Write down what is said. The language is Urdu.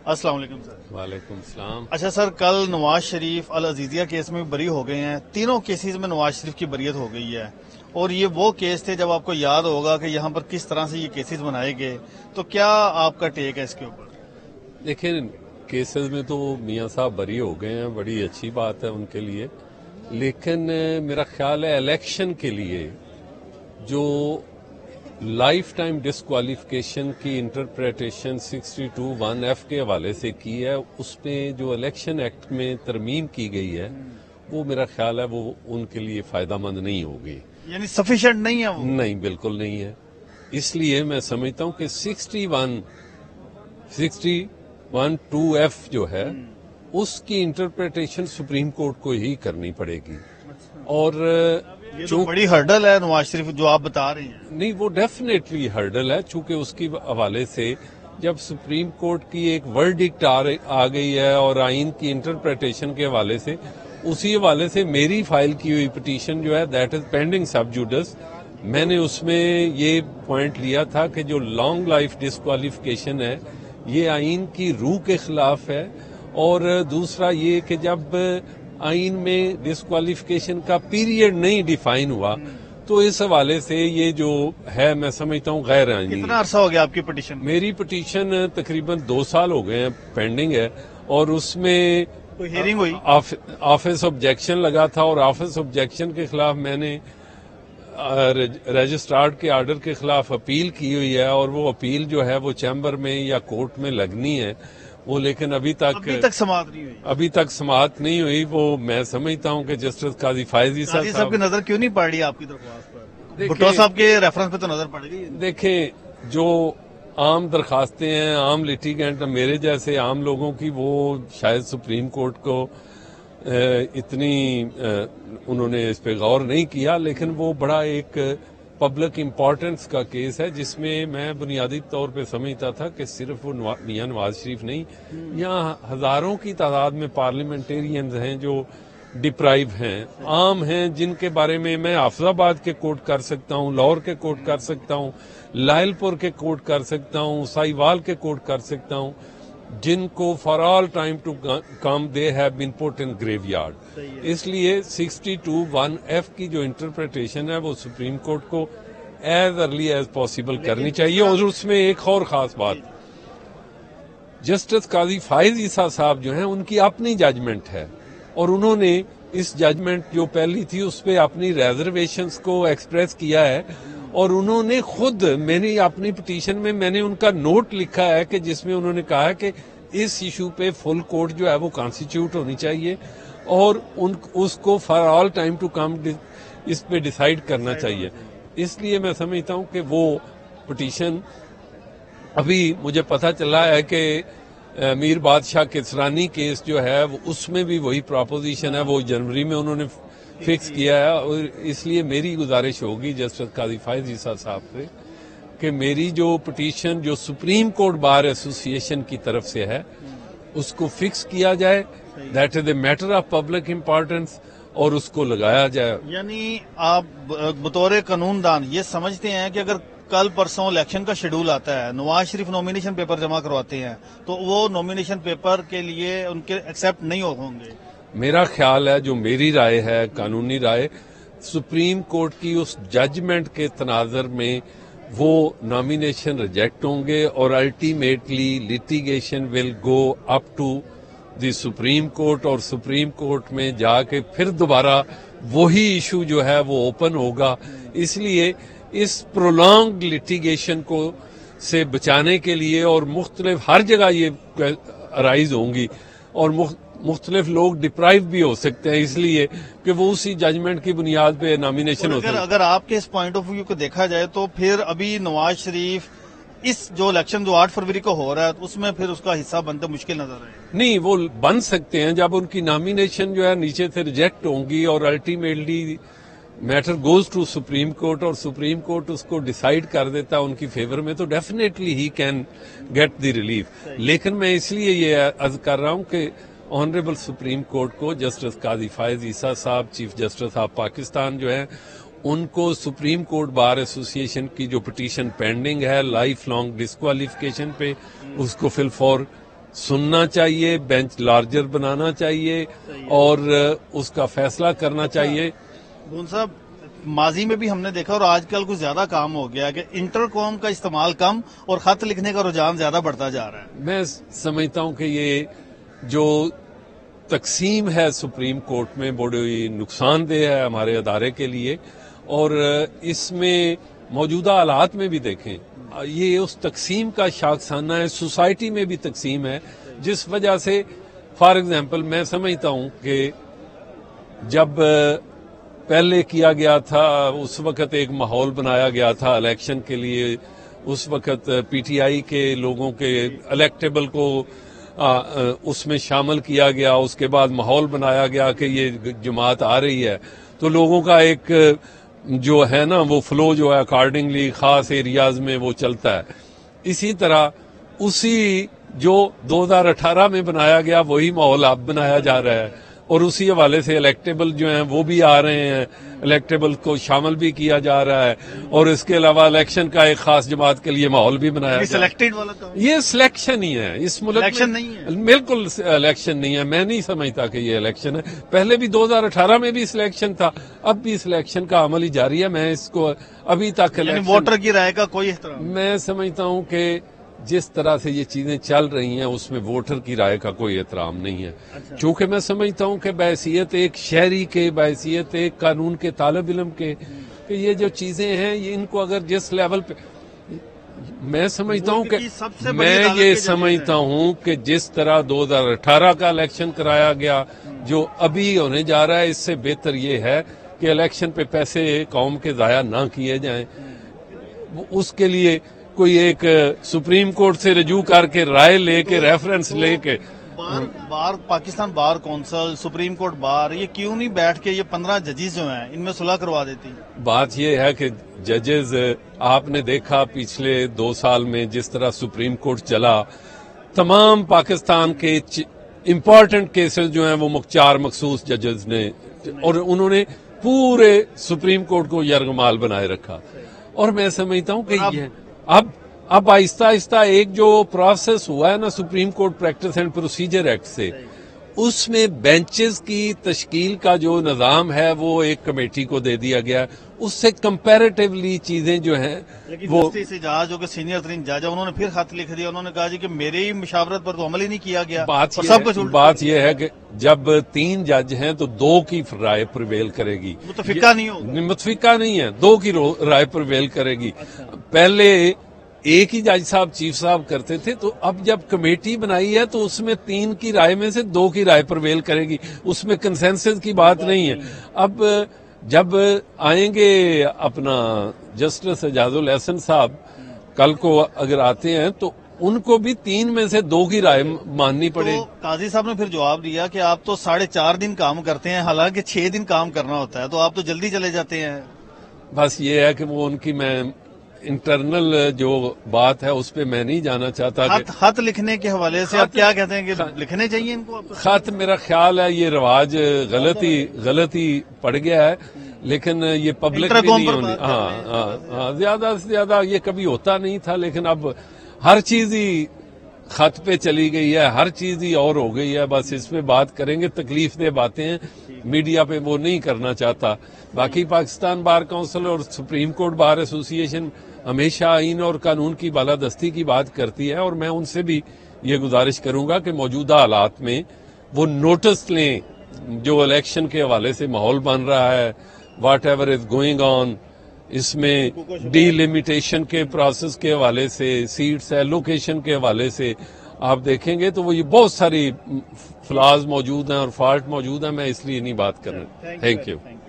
السلام علیکم سر. وعلیکم السلام. اچھا سر، کل نواز شریف العزیزیہ کیس میں بری ہو گئے ہیں. تینوں کیسز میں نواز شریف کی بریت ہو گئی ہے، اور یہ وہ کیس تھے جب آپ کو یاد ہوگا کہ یہاں پر کس طرح سے یہ کیسز بنائے گئے. تو کیا آپ کا ٹیک ہے اس کے اوپر؟ دیکھیں، کیسز میں تو میاں صاحب بری ہو گئے ہیں، بڑی اچھی بات ہے ان کے لیے، لیکن میرا خیال ہے الیکشن کے لیے جو لائف ٹائم ڈسکوالیفکیشن کی انٹرپریٹیشن 62(1)(f) کے حوالے سے کی ہے، اس میں جو الیکشن ایکٹ میں ترمیم کی گئی ہے وہ میرا خیال ہے وہ ان کے لیے فائدہ مند نہیں ہوگی. یعنی سفیشینٹ نہیں ہے وہ؟ نہیں، بالکل نہیں ہے. اس لیے میں سمجھتا ہوں کہ 61(2)(f) جو ہے اس کی انٹرپریٹیشن سپریم کورٹ کو ہی کرنی پڑے گی. اور یہ تو بڑی ہرڈل ہے نواز شریف جو آپ بتا رہے ہیں. نہیں، وہ ڈیفینیٹلی ہرڈل ہے، چونکہ اس کی حوالے سے جب سپریم کورٹ کی ایک ورڈکٹ آ گئی ہے اور آئین کی انٹرپریٹیشن کے حوالے سے، اسی حوالے سے میری فائل کی ہوئی پٹیشن جو ہے that is pending sub Judas. میں نے اس میں یہ پوائنٹ لیا تھا کہ جو لانگ لائف ڈسکوالیفکیشن ہے یہ آئین کی روح کے خلاف ہے، اور دوسرا یہ کہ جب آئین میں ڈسکوالیفکیشن کا پیریڈ نہیں ڈیفائن ہوا تو اس حوالے سے یہ جو ہے میں سمجھتا ہوں غیر آئینی. کتنا عرصہ ہو گیا آپ کی پٹیشن؟ میری پٹیشن تقریباً 2 سال ہو گئے ہیں پینڈنگ ہے، اور اس میں کوئی ہیئرنگ ہوئی؟ آفس آبجیکشن لگا تھا، اور آفس آبجیکشن کے خلاف میں نے رجسٹرار کے آرڈر کے خلاف اپیل کی ہوئی ہے، اور وہ اپیل جو ہے وہ چیمبر میں یا کورٹ میں لگنی ہے وہ، لیکن ابھی تک سماعت نہیں ہوئی. ابھی تک سماعت نہیں ہوئی. وہ میں سمجھتا ہوں کہ جسٹس قاضی فائز عیسیٰ قاضی صاحب کی نظر کیوں نہیں پڑ رہی آپ کی درخواست پر؟ دیکھیں- بھٹو صاحب کے ریفرنس پہ تو نظر پڑ گئی. دیکھیں، جو عام درخواستیں ہیں عام لیٹیگینٹ میرے جیسے عام لوگوں کی، وہ شاید سپریم کورٹ کو اتنی انہوں نے اس پہ غور نہیں کیا، لیکن وہ بڑا ایک پبلک امپورٹنس کا کیس ہے جس میں میں بنیادی طور پہ سمجھتا تھا کہ صرف وہ میاں نواز شریف نہیں، یہاں ہزاروں کی تعداد میں پارلیمنٹیرینز ہیں جو ڈپرائیو ہیں، عام ہیں، جن کے بارے میں میں حافظ آباد کے کوٹ کر سکتا ہوں، لاہور کے کوٹ کر سکتا ہوں، لائل پور کے کوٹ کر سکتا ہوں، سائیوال کے کوٹ کر سکتا ہوں، جن کو for all time to come they have been put in graveyard. اس لیے 62(1)(f) کی جو انٹرپریٹیشن ہے وہ سپریم کورٹ کو ایز ارلی ایز پاسبل کرنی چاہیے. اور اس میں ایک اور خاص بات، جسٹس قاضی فائز عیسیٰ صاحب جو ہیں ان کی اپنی ججمنٹ ہے، اور انہوں نے اس ججمنٹ جو پہلی تھی اس پہ اپنی ریزرویشنز کو ایکسپریس کیا ہے، اور انہوں نے خود، میں نے اپنی پٹیشن میں میں نے ان کا نوٹ لکھا ہے کہ جس میں انہوں نے کہا کہ اس ایشو پہ فل کورٹ جو ہے وہ کانسٹیٹیوٹ ہونی چاہیے، اور اس کو for all time to come اس پہ ڈیسائیڈ کرنا چاہیے. اس لیے میں سمجھتا ہوں کہ وہ پٹیشن، ابھی مجھے پتہ چلا ہے کہ میر بادشاہ کسرانی کیس جو ہے اس میں بھی وہی پراپوزیشن ہے، وہ جنوری میں انہوں نے فکس کیا ہے. اور اس لیے میری گزارش ہوگی جسٹس قاضی فائز عیسیٰ صاحب سے کہ میری جو پٹیشن جو سپریم کورٹ بار ایسوسی ایشن کی طرف سے ہے اس کو فکس کیا جائے، that is a matter of public importance, اور اس کو لگایا جائے. یعنی آپ بطور قانون دان یہ سمجھتے ہیں کہ اگر کل پرسوں الیکشن کا شیڈول آتا ہے، نواز شریف نومینیشن پیپر جمع کرواتے ہیں تو وہ نومینیشن پیپر کے لیے ان کے ایکسیپٹ نہیں ہوں گے؟ میرا خیال ہے، جو میری رائے ہے، قانونی رائے، سپریم کورٹ کی اس ججمنٹ کے تناظر میں وہ نامینیشن ریجیکٹ ہوں گے، اور ultimately litigation will go up to the supreme court, اور سپریم کورٹ میں جا کے پھر دوبارہ وہی ایشو جو ہے وہ اوپن ہوگا. اس لیے اس پرولونگڈ لیٹیگیشن کو سے بچانے کے لیے، اور مختلف ہر جگہ یہ رائز ہوں گی اور مختلف لوگ ڈپرائیو بھی ہو سکتے ہیں، اس لیے کہ وہ اسی ججمنٹ کی بنیاد پہ نامینیشن ہوتے ہیں. اگر آپ کے اس پوائنٹ آف ویو کو دیکھا جائے تو پھر ابھی نواز شریف اس جو الیکشن جو 8 فروری کو ہو رہا ہے اس میں پھر اس کا حصہ بنتے مشکل نظر آئے. نہیں، وہ بن سکتے ہیں جب ان کی نامینیشن جو ہے نیچے سے ریجیکٹ ہوں گی، اور ultimately matter goes to supreme court, اور سپریم کورٹ اس کو ڈیسائیڈ کر دیتا ہے ان کی فیور میں، تو ڈیفینیٹلی ہی کین گیٹ دی ریلیف. لیکن میں اس لیے یہ عرض کر رہا ہوں کہ آنریبل سپریم کورٹ کو جسٹس قاضی فائز عیسیٰ صاحب، چیف جسٹس آف پاکستان جو ہیں، ان کو سپریم کورٹ بار ایسوسی ایشن کی جو پٹیشن پینڈنگ ہے لائف لانگ ڈسکوالیفکیشن پہ، اس کو فی الفور سننا چاہیے، بینچ لارجر بنانا چاہیے اور اس کا فیصلہ کرنا چاہیے. بون صاحب، ماضی میں بھی ہم نے دیکھا اور آج کل کچھ زیادہ کام ہو گیا کہ انٹر قوم کا استعمال کم اور خط لکھنے کا رجحان زیادہ بڑھتا جا رہا ہے. میں سمجھتا ہوں کہ یہ جو تقسیم ہے سپریم کورٹ میں بڑی نقصان دہ ہے ہمارے ادارے کے لیے، اور اس میں موجودہ حالات میں بھی دیکھیں یہ اس تقسیم کا شاخسانہ ہے، سوسائٹی میں بھی تقسیم ہے، جس وجہ سے فار ایگزامپل میں سمجھتا ہوں کہ جب پہلے کیا گیا تھا اس وقت ایک ماحول بنایا گیا تھا الیکشن کے لیے، اس وقت پی ٹی آئی کے لوگوں کے الیکٹیبل کو اس میں شامل کیا گیا، اس کے بعد ماحول بنایا گیا کہ یہ جماعت آ رہی ہے، تو لوگوں کا ایک جو ہے نا وہ فلو جو ہے اکارڈنگلی خاص ایریاز میں وہ چلتا ہے. اسی طرح اسی جو 2018 میں بنایا گیا وہی ماحول اب بنایا جا رہا ہے، اور اسی حوالے سے الیکٹیبل جو ہیں وہ بھی آ رہے ہیں، الیکٹیبل کو شامل بھی کیا جا رہا ہے، اور اس کے علاوہ الیکشن کا ایک خاص جماعت کے لیے ماحول بھی بنایا جا رہا ہے. سلیکٹڈ والا تو یہ سلیکشن ہی ہے اس ملک الیکشن میں، نہیں ہے. بالکل الیکشن نہیں ہے. میں نہیں سمجھتا کہ یہ الیکشن ہے. پہلے بھی 2018 میں بھی سلیکشن تھا، اب بھی سلیکشن کا عمل ہی جاری ہے. میں اس کو ابھی تک یعنی الیکشن ووٹر کی رائے کا کوئی احترام نہیں. میں سمجھتا ہوں کہ جس طرح سے یہ چیزیں چل رہی ہیں اس میں ووٹر کی رائے کا کوئی احترام نہیں ہے. چونکہ میں سمجھتا ہوں کہ بحیثیت ایک شہری کے، بحیثیت ایک قانون کے طالب علم کے، کہ یہ جو چیزیں ہیں یہ ان کو اگر جس لیول پہ میں سمجھتا ہوں کہ میں یہ سمجھتا ہوں کہ جس طرح 2018 کا الیکشن کرایا گیا جو ابھی ہونے جا رہا ہے، اس سے بہتر یہ ہے کہ الیکشن پہ پیسے قوم کے ضائع نہ کیے جائیں. اس کے لیے کوئی ایک سپریم کورٹ سے رجوع کر کے رائے لے کے ریفرنس لے کے bar Pakistan bar council, supreme court bar, یہ کیوں نہیں بیٹھ کے یہ 15 ججز جو ہیں ان میں صلح کروا دیتی؟ بات یہ ہے کہ ججز آپ نے دیکھا پچھلے 2 سال میں جس طرح سپریم کورٹ چلا، تمام پاکستان کے امپورٹنٹ کیسز جو ہیں وہ 4 مخصوص ججز نے، اور انہوں نے پورے سپریم کورٹ کو یرغمال بنائے رکھا. اور میں سمجھتا ہوں کہ یہ اب آہستہ آہستہ ایک جو پروسیس ہوا ہے نا supreme court practice and procedure act سے، اس میں بینچز کی تشکیل کا جو نظام ہے وہ ایک کمیٹی کو دے دیا گیا. اس سے کمپیریٹیولی چیزیں جو ہیں وہ جسٹس اعجاز جو کہ سینئر ترین جج ہے، انہوں نے پھر خط لکھ دیا، انہوں نے کہا جی کہ میری مشاورت پر تو عمل ہی نہیں کیا گیا. بات یہ ہے کہ جب 3 جج ہیں تو 2 کی رائے پریویل کرے گی، متفقہ نہیں ہوگا، متفقہ نہیں ہے، 2 کی رائے پریویل کرے گی. پہلے ایک ہی جج صاحب چیف صاحب کرتے تھے، تو اب جب کمیٹی بنائی ہے تو اس میں 3 کی رائے میں سے 2 کی رائے پریویل کرے گی، اس میں کنسنسس کی بات نہیں ہے. اب جب آئیں گے اپنا جسٹس اعجاز الاحسن صاحب کل کو اگر آتے ہیں تو ان کو بھی 3 میں سے 2 کی رائے ماننی پڑے. قاضی صاحب نے پھر جواب دیا کہ آپ تو 4.5 دن کام کرتے ہیں، حالانکہ 6 دن کام کرنا ہوتا ہے، تو آپ تو جلدی چلے جاتے ہیں. بس یہ ہے کہ وہ ان کی میں انٹرنل جو بات ہے اس پہ میں نہیں جانا چاہتا. خط لکھنے کے حوالے سے آپ کیا کہتے ہیں کہ لکھنے چاہیے ان کو؟ خط میرا خیال ہے یہ رواج غلطی پڑ گیا ہے، لیکن یہ پبلک بھی نہیں ہونی. ہاں زیادہ سے زیادہ یہ کبھی ہوتا نہیں تھا، لیکن اب ہر چیز ہی خط پہ چلی گئی ہے، ہر چیز ہی اور ہو گئی ہے. بس اس پہ بات کریں گے، تکلیف دہ باتیں ہیں، میڈیا پہ وہ نہیں کرنا چاہتا. باقی پاکستان بار کونسل اور سپریم کورٹ بار ایسوسی ایشن ہمیشہ آئین اور قانون کی بالادستی کی بات کرتی ہے، اور میں ان سے بھی یہ گزارش کروں گا کہ موجودہ حالات میں وہ نوٹس لیں جو الیکشن کے حوالے سے ماحول بن رہا ہے، whatever is going on, اس میں ڈی لمیٹیشن کے پروسیس کے حوالے سے، سیٹس ایلوکیشن کے حوالے سے آپ دیکھیں گے تو وہ یہ بہت ساری فلاز موجود ہیں اور فالٹ موجود ہیں. میں اس لیے نہیں بات کر رہا. Thank you.